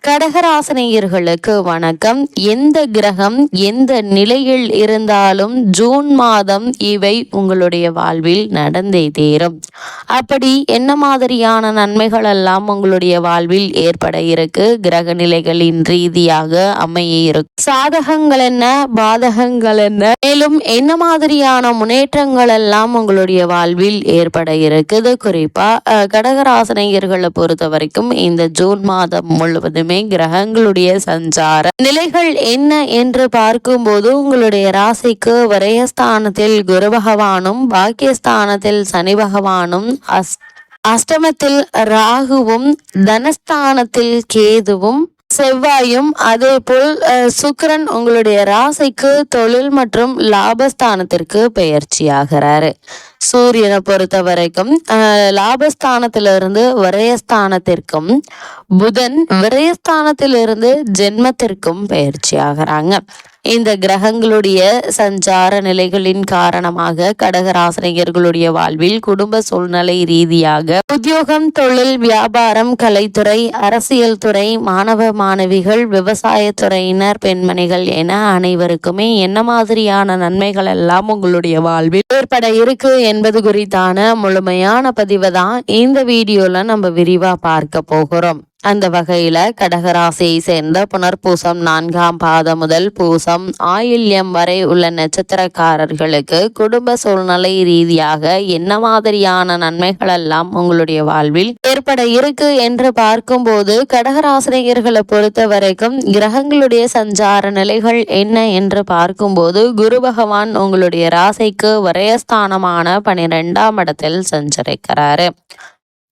கடகராசினியர்களுக்கு வணக்கம். எந்த கிரகம் எந்த நிலையில் இருந்தாலும் ஜூன் மாதம் இவை உங்களுடைய வாழ்வில் நடந்தே தீரும். அப்படி என்ன மாதிரியான நன்மைகள் எல்லாம் உங்களுடைய வாழ்வில் ஏற்பட இருக்கு, கிரக நிலைகளின் ரீதியாக அமைய இருக்கு, சாதகங்கள் என்ன பாதகங்கள் என்ன, மேலும் என்ன மாதிரியான முன்னேற்றங்கள் எல்லாம் உங்களுடைய வாழ்வில் ஏற்பட இருக்குது. குறிப்பா கடகராசினியர்களை பொறுத்த வரைக்கும் இந்த ஜூன் மாதம் முழுவதுமே கிரகங்களுடைய சஞ்சார நிலைகள் என்ன என்று பார்க்கும்போது உங்களுடைய ராசிக்கு விரயஸ்தானத்தில் குரு பகவானும், பாக்கியஸ்தானத்தில் சனி பகவானும், அஷ்டமத்தில் ராகுவும், தனஸ்தானத்தில் கேதுவும், செவ்வாயும், அதே போல் சுக்கிரன் உங்களுடைய ராசிக்கு தொழில் மற்றும் லாபஸ்தானத்திற்கு பெயர்ச்சியாகிறாரு. சூரியனை பொறுத்த வரைக்கும் லாபஸ்தானத்திலிருந்து விரயஸ்தானத்திற்கும், புதன் விரயஸ்தானத்திலிருந்து ஜென்மத்திற்கும் பெயர்ச்சி ஆகிறாங்க. இந்த கிரகங்களுடைய சஞ்சார நிலைகளின் காரணமாக கடகராசினியர்களுடைய வாழ்வில் குடும்ப சூழ்நிலை ரீதியாக உத்தியோகம், தொழில், வியாபாரம், கலைத்துறை, அரசியல் துறை, மாணவ மாணவிகள், விவசாயத்துறையினர், பெண்மணிகள் என அனைவருக்குமே என்ன மாதிரியான நன்மைகள் எல்லாம் உங்களுடைய வாழ்வில் ஏற்பட இருக்கு என்பது குறித்தான முழுமையான பதிவை தான் இந்த வீடியோல நம்ம விரிவா பார்க்க போகிறோம். அந்த வகையில கடகராசியை சேர்ந்த புனர்பூசம் 4ஆம் பாதம் முதல் பூசம் ஆயில்யம் வரை உள்ள நட்சத்திரக்காரர்களுக்கு குடும்ப சூழ்நிலை ரீதியாக என்ன மாதிரியான நன்மைகள் எல்லாம் உங்களுடைய வாழ்வில் ஏற்பட இருக்கு என்று பார்க்கும்போது கடகராசினியர்களை பொறுத்த வரைக்கும் கிரகங்களுடைய சஞ்சார நிலைகள் என்ன என்று பார்க்கும்போது குரு பகவான் உங்களுடைய ராசிக்கு விரயஸ்தானமான 12ஆம் இடத்தில் சஞ்சரிக்கிறாரு.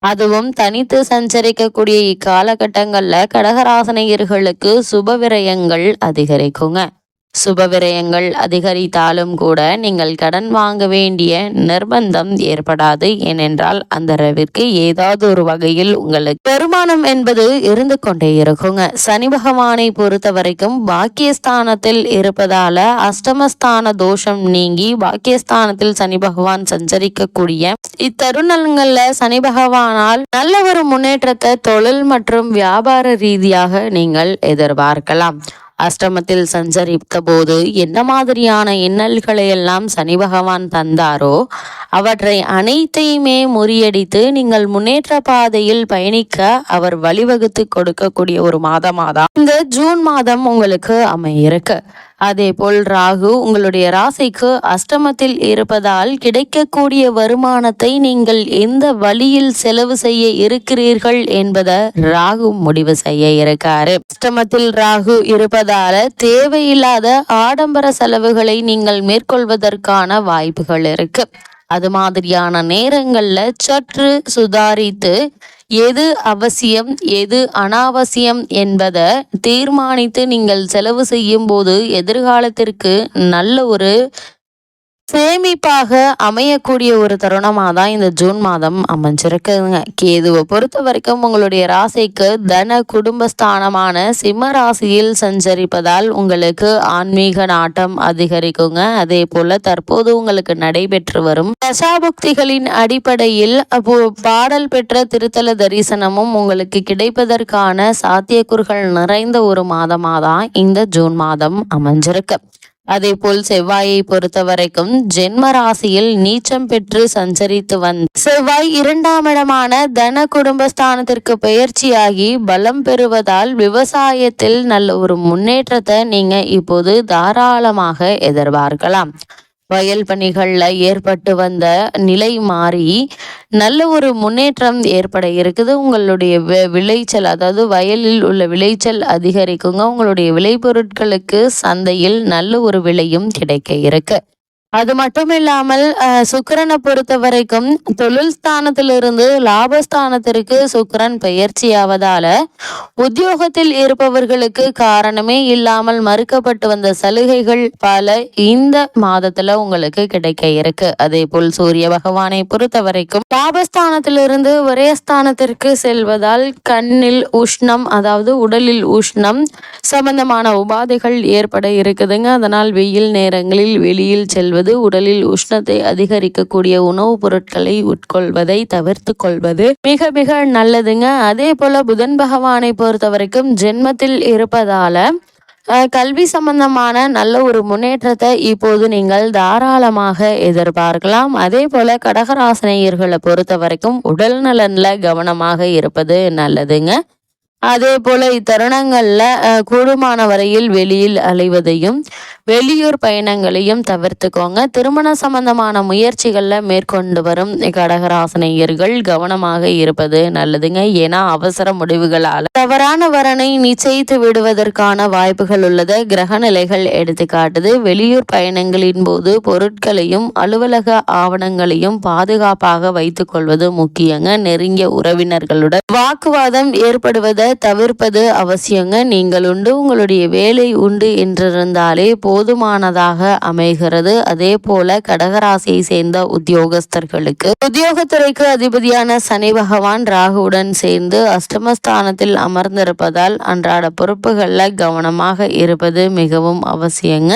அதுவும் தனித்து சஞ்சரிக்கக்கூடிய இக்காலகட்டங்கள்ல கடகராசினியர்களுக்கு சுப விரயங்கள் அதிகரிக்குங்க. சுப விரயங்கள் அதிகரித்தாலும் கூட நீங்கள் கடன் வாங்க வேண்டிய நிர்பந்தம் ஏற்படாது. ஏனென்றால் அந்த அளவிற்கு ஏதாவது ஒரு வகையில் உங்களுக்கு வருமானம் என்பது இருந்து கொண்டே இருக்குங்க. சனி பகவானை பொறுத்த வரைக்கும் பாக்கியஸ்தானத்தில் இருப்பதால அஷ்டமஸ்தான தோஷம் நீங்கி பாக்கியஸ்தானத்தில் சனி பகவான் சஞ்சரிக்கக்கூடிய இத்தருணங்கள்ல சனி பகவானால் நல்ல ஒரு முன்னேற்றத்தை தொழில் மற்றும் வியாபார ரீதியாக நீங்கள் எதிர்பார்க்கலாம். அஷ்டமத்தில் சஞ்சரித்த போது என்ன மாதிரியான இன்னல்களை எல்லாம் சனி பகவான் தந்தாரோ அவற்றை அனைத்தையுமே முறியடித்து நீங்கள் முன்னேற்ற பாதையில் பயணிக்க அவர் வழிவகுத்து கொடுக்கக்கூடிய ஒரு மாதமாதான் இந்த ஜூன் மாதம் உங்களுக்கு அமையிருக்கு. அதே போல் ராகு உங்களுடைய ராசிக்கு அஷ்டமத்தில் இருப்பதால் கிடைக்கக்கூடிய வருமானத்தை நீங்கள் எந்த வழியில் செலவு செய்ய இருக்கிறீர்கள் என்பதை ராகு முடிவு செய்ய இருக்காரு. அஷ்டமத்தில் ராகு இருப்பதால தேவையில்லாத ஆடம்பர செலவுகளை நீங்கள் மேற்கொள்வதற்கான வாய்ப்புகள் இருக்கு. அது மாதிரியான நேரங்கள்ல சற்று சுதாரித்து எது அவசியம் எது அனாவசியம் என்பதை தீர்மானித்து நீங்கள் செலவு செய்யும் போது எதிர்காலத்திற்கு நல்ல ஒரு சேமிப்பாக அமையக்கூடிய ஒரு தருணமாக தான் இந்த ஜூன் மாதம் அமைஞ்சிருக்குதுங்க. கேதுவை பொறுத்த வரைக்கும் உங்களுடைய ராசிக்கு தன குடும்பஸ்தானமான சிம்ம ராசியில் சஞ்சரிப்பதால் உங்களுக்கு ஆன்மீக நாட்டம் அதிகரிக்குங்க. அதே போல தற்போது உங்களுக்கு நடைபெற்று வரும் தசாபுக்திகளின் அடிப்படையில் பாடல் பெற்ற திருத்தல தரிசனமும் உங்களுக்கு கிடைப்பதற்கான சாத்தியக்கூறுகள் நிறைந்த ஒரு மாதமாக தான் இந்த ஜூன் மாதம் அமைஞ்சிருக்கு. அதே போல் செவ்வாயை பொறுத்த வரைக்கும் ஜென்ம ராசியில் நீச்சம் பெற்று சஞ்சரித்து வந்த செவ்வாய் 2ஆம் இடமான தன குடும்பஸ்தானத்திற்கு பெயர்ச்சியாகி பலம் பெறுவதால் விவசாயத்தில் நல்ல ஒரு முன்னேற்றத்தை நீங்க இப்போது தாராளமாக எதிர்பார்க்கலாம். வயல் பணிகள்ல ஏற்பட்டு வந்த நிலை மாறி நல்ல ஒரு முன்னேற்றம் ஏற்பட இருக்குது. உங்களுடைய விளைச்சல், அதாவது வயலில் உள்ள விளைச்சல் அதிகரிக்குங்க. உங்களுடைய விளைபொருட்களுக்கு சந்தையில் நல்ல ஒரு விலையும் கிடைக்க இருக்கு. அது மட்டும் இல்லாமல் சுக்கிரனை பொறுத்த வரைக்கும் தொழில் ஸ்தானத்திலிருந்து லாபஸ்தானத்திற்கு சுக்கிரன் பெயர்ச்சியாவதால உத்தியோகத்தில் இருப்பவர்களுக்கு காரணமே இல்லாமல் மறுக்கப்பட்டு வந்த சலுகைகள் பல இந்த மாதத்துல உங்களுக்கு கிடைக்க இருக்கு. அதே போல் சூரிய பகவானை பொறுத்த வரைக்கும் லாபஸ்தானத்திலிருந்து விரயஸ்தானத்திற்கு செல்வதால் கண்ணில் உஷ்ணம், அதாவது உடலில் உஷ்ணம் சம்பந்தமான உபாதைகள் ஏற்பட இருக்குதுங்க. அதனால் வெயில் நேரங்களில் வெளியில் செல்வது கொள்வது, உடலில் உஷ்ணத்தை அதிகரிக்கக்கூடிய உணவுப் பொருட்களை உட்கொள்வதை தவிர்த்து கொள்வது மிக மிக நல்லதுங்க. அதே போல புதன் பகவானை பொறுத்த வரைக்கும் ஜென்மத்தில் இருப்பதால கல்வி சம்பந்தமான நல்ல ஒரு முன்னேற்றத்தை இப்போது நீங்கள் தாராளமாக எதிர்பார்க்கலாம். அதே போல கடகராசினியர்களை பொறுத்த வரைக்கும் உடல் நலன்ல கவனமாக இருப்பது நல்லதுங்க. அதே போல இத்தருணங்கள்ல கூடுமான வரையில் வெளியில் அலைவதையும் வெளியூர் பயணங்களையும் தவிர்த்துக்கோங்க. திருமண சம்பந்தமான முயற்சிகள்ல மேற்கொண்டு வரும் கடகராசினியர்கள் கவனமாக இருப்பது நல்லதுங்க. ஏன்னா அவசர முடிவுகளால் தவறான வரனை நிச்சயித்து விடுவதற்கான வாய்ப்புகள் உள்ளது கிரக நிலைகள் எடுத்துக்காட்டுது. வெளியூர் பயணங்களின் போது பொருட்களையும் அலுவலக ஆவணங்களையும் பாதுகாப்பாக வைத்துக் கொள்வது முக்கியங்க. நெருங்கிய உறவினர்களுடன் வாக்குவாதம் ஏற்படுவதை தவிர்ப்பது அவசியங்க. நீங்கள் உண்டு உங்களுடைய வேலை உண்டு என்றிருந்தாலே போதுமானதாக அமைகிறது. அதே போல கடகராசியை சேர்ந்த உத்தியோகஸ்தர்களுக்கு உத்தியோகத்துறைக்கு அதிபதியான சனி பகவான் ராகுவுடன் சேர்ந்து அஷ்டமஸ்தானத்தில் அமர்ந்திருப்பதால் அன்றாட பொறுப்புகள்ல கவனமாக இருப்பது மிகவும் அவசியங்க.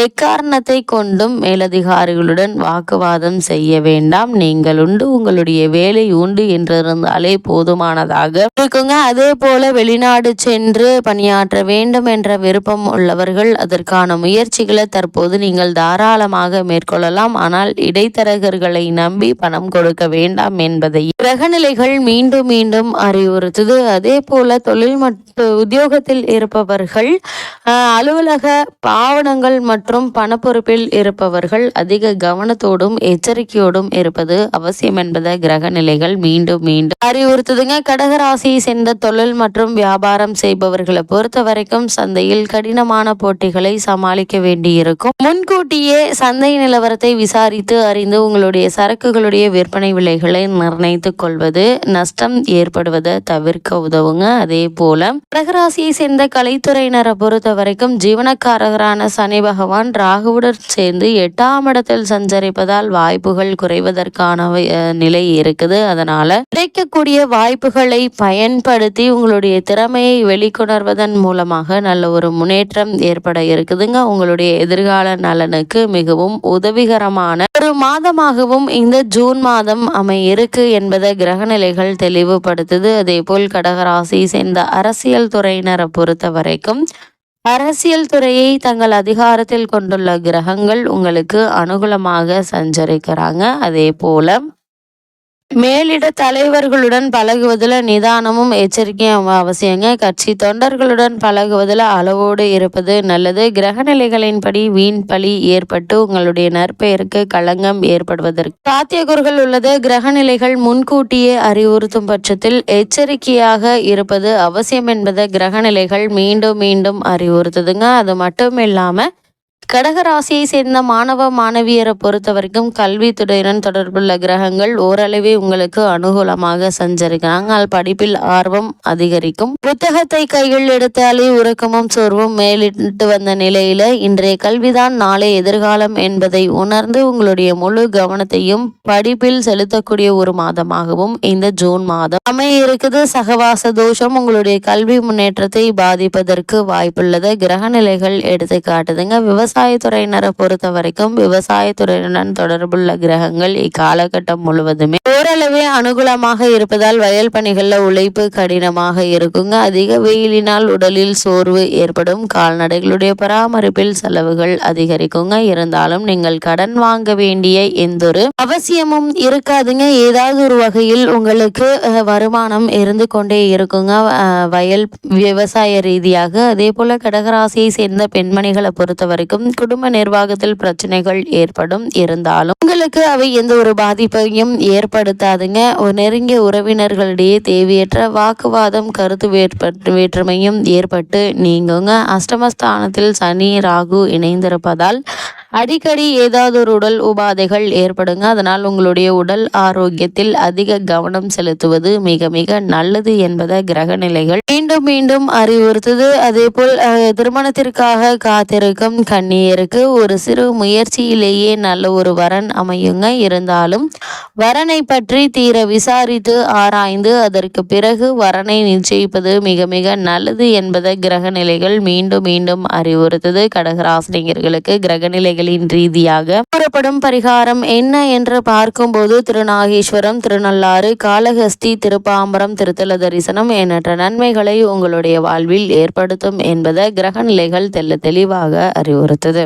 எக்காரணத்தை கொண்டும் மேலதிகாரிகளுடன் வாக்குவாதம் செய்ய வேண்டாம். நீங்கள் உண்டு உங்களுடைய வேலை உண்டு என்றிருந்தாலே போதுமானதாக இருக்குங்க. அதே போல வெளிநாடு சென்று பணியாற்ற வேண்டும் என்ற விருப்பம் உள்ளவர்கள் அதற்கான முயற்சிகளை தற்போது நீங்கள் தாராளமாக மேற்கொள்ளலாம். ஆனால் இடைத்தரகர்களை நம்பி பணம் கொடுக்க வேண்டாம் என்பதை கிரகநிலைகள் மீண்டும் மீண்டும் அறிவுறுத்துது. அதே போல தொழில் மற்றும் உத்தியோகத்தில் இருப்பவர்கள் அலுவலக ஆவணங்கள் மற்றும் பணப்பொறுப்பில் இருப்பவர்கள் அதிக கவனத்தோடும் எச்சரிக்கையோடும் இருப்பது அவசியம் என்பதை கிரக நிலைகள் மீண்டும் மீண்டும் அறிவுறுத்துதுங்க. கடகராசியை சேர்ந்த தொழில் மற்றும் வியாபாரம் செய்பவர்களை பொறுத்த வரைக்கும் சந்தையில் கடினமான போட்டிகளை சமாளிக்க வேண்டியிருக்கும். முன்கூட்டியே சந்தை நிலவரத்தை விசாரித்து அறிந்து உங்களுடைய சரக்குகளுடைய விற்பனை விலைகளை நிர்ணயித்துக் கொள்வது நஷ்டம் ஏற்படுவதை தவிர்க்க உதவுங்க. அதே போல கடகராசியை சேர்ந்த கலைத்துறையினரை பொறுத்த வரைக்கும் ஜீவனக்காரகரான சனி பகவான் ராகுவுடன் சேர்ந்து 8ஆம் இடத்தில் சஞ்சரிப்பதால் வாய்ப்புகள் குறைவதற்கான நிலை இருக்குது. அதனால கிடைக்கக்கூடிய வாய்ப்புகளை பயன்படுத்தி உங்களுடைய திறமையை வெளிக்கொணர்வதன் மூலமாக நல்ல ஒரு முன்னேற்றம் ஏற்பட இருக்குதுங்க. உங்களுடைய எதிர்கால நலனுக்கு மிகவும் உதவிகரமான ஒரு மாதமாகவும் இந்த ஜூன் மாதம் இருக்கு என்பதை கிரகநிலைகள் தெளிவுபடுத்துது. அதே போல் கடகராசி சேர்ந்த அரசியல் துறையினரை பொறுத்த வரைக்கும் அரசியல் துறையை தங்கள் அதிகாரத்தில் கொண்டுள்ள கிரகங்கள் உங்களுக்கு அனுகூலமாக சஞ்சரிக்கிறாங்க. அதே போல மேலிட தலைவர்களுடன் பழகுவதில் நிதானமும் எச்சரிக்கையும் அவசியங்க. கட்சி தொண்டர்களுடன் பழகுவதில் அளவோடு இருப்பது நல்லது. கிரகநிலைகளின்படி வீண் பழி ஏற்பட்டு உங்களுடைய நற்பெயருக்கு களங்கம் ஏற்படுவதற்கு சாத்தியக்கூறுகள் உள்ளது. கிரகநிலைகள் முன்கூட்டியே அறிவுறுத்தும் பட்சத்தில் எச்சரிக்கையாக இருப்பது அவசியம் என்பதை கிரகநிலைகள் மீண்டும் மீண்டும் அறிவுறுத்துதுங்க. அது மட்டும் இல்லாம கடகராசியை சேர்ந்த மாணவ மாணவியரை பொறுத்த வரைக்கும் கல்வித்துறையுடன் தொடர்புள்ள கிரகங்கள் ஓரளவே உங்களுக்கு அனுகூலமாக சஞ்சரிக்கிறாங்க. படிப்பில் ஆர்வம் அதிகரிக்கும். புத்தகத்தை கையில் எடுத்தாலே உறக்கமும் சோர்வும் மேலிட்டு வந்த நிலையில இன்றைய கல்விதான் நாளை எதிர்காலம் என்பதை உணர்ந்து உங்களுடைய முழு கவனத்தையும் படிப்பில் செலுத்தக்கூடிய ஒரு மாதமாகவும் இந்த ஜூன் மாதம் இருக்குது. சகவாச தோஷம் உங்களுடைய கல்வி முன்னேற்றத்தை பாதிப்பதற்கு வாய்ப்புள்ளது கிரகநிலைகள் எடுத்து காட்டுதுங்க. விவசாயத்துறையினரை பொறுத்த வரைக்கும் விவசாயத்துறையுடன் தொடர்புள்ள கிரகங்கள் இக்காலகட்டம் முழுவதுமே ஓரளவே அனுகூலமாக இருப்பதால் வயல் பணிகள்ல உழைப்பு கடினமாக இருக்குங்க. அதிக வெயிலினால் உடலில் சோர்வு ஏற்படும். கால்நடைகளுடைய பராமரிப்பில் செலவுகள் அதிகரிக்குங்க. இருந்தாலும் நீங்கள் கடன் வாங்க வேண்டிய எந்தொரு அவசியமும் இருக்காதுங்க. ஏதாவது ஒரு வகையில் உங்களுக்கு வருமானம் இருந்து கொண்டே இருக்குங்க வயல் விவசாய ரீதியாக. அதே போல கடகராசியை சேர்ந்த பெண்மணிகளை பொறுத்த வரைக்கும் குடும்ப நிர்வாகத்தில் பிரச்சனைகள் ஏற்படும். இருந்தாலும் உங்களுக்கு அவை எந்த ஒரு பாதிப்பையும் ஏற்படுத்தாதுங்க. நெருங்கிய உறவினர்களிடையே தேவையற்ற வாக்குவாதம் கருத்து வேற்றுமையும் ஏற்பட்டு நீங்குங்க. அஷ்டமஸ்தானத்தில் சனி ராகு இணைந்திருப்பதால் அடிக்கடி ஏதாவது ஒரு உடல் உபாதைகள் ஏற்படுங்க. அதனால் உங்களுடைய உடல் ஆரோக்கியத்தில் அதிக கவனம் செலுத்துவது மிக மிக நல்லது என்பதை கிரக நிலைகள் மீண்டும் மீண்டும் அறிவுறுத்துது. அதே போல் திருமணத்திற்காக காத்திருக்கும் கன்னியருக்கு ஒரு சிறு முயற்சியிலேயே நல்ல ஒரு வரன் அமையுங்க. இருந்தாலும் வரனை பற்றி தீர விசாரித்து ஆராய்ந்து அதற்கு பிறகு வரனை நிச்சயிப்பது மிக மிக நல்லது என்பதை கிரக நிலைகள் மீண்டும் மீண்டும் அறிவுறுத்துது. கடகராசினியர்களுக்கு கிரக நிலைகள் நிலைகளின் ரீதியாக கூறப்படும் பரிகாரம் என்ன என்று பார்க்கும்போது திருநாகேஸ்வரம், திருநள்ளாறு, காளஹஸ்தி, திருப்பாம்பரம், திருத்தல தரிசனம் எண்ணற்ற நன்மைகளை உங்களுடைய வாழ்வில் ஏற்படுத்தும் என்பதை கிரக நிலைகள் தெளிவாக அறிவுறுத்துது.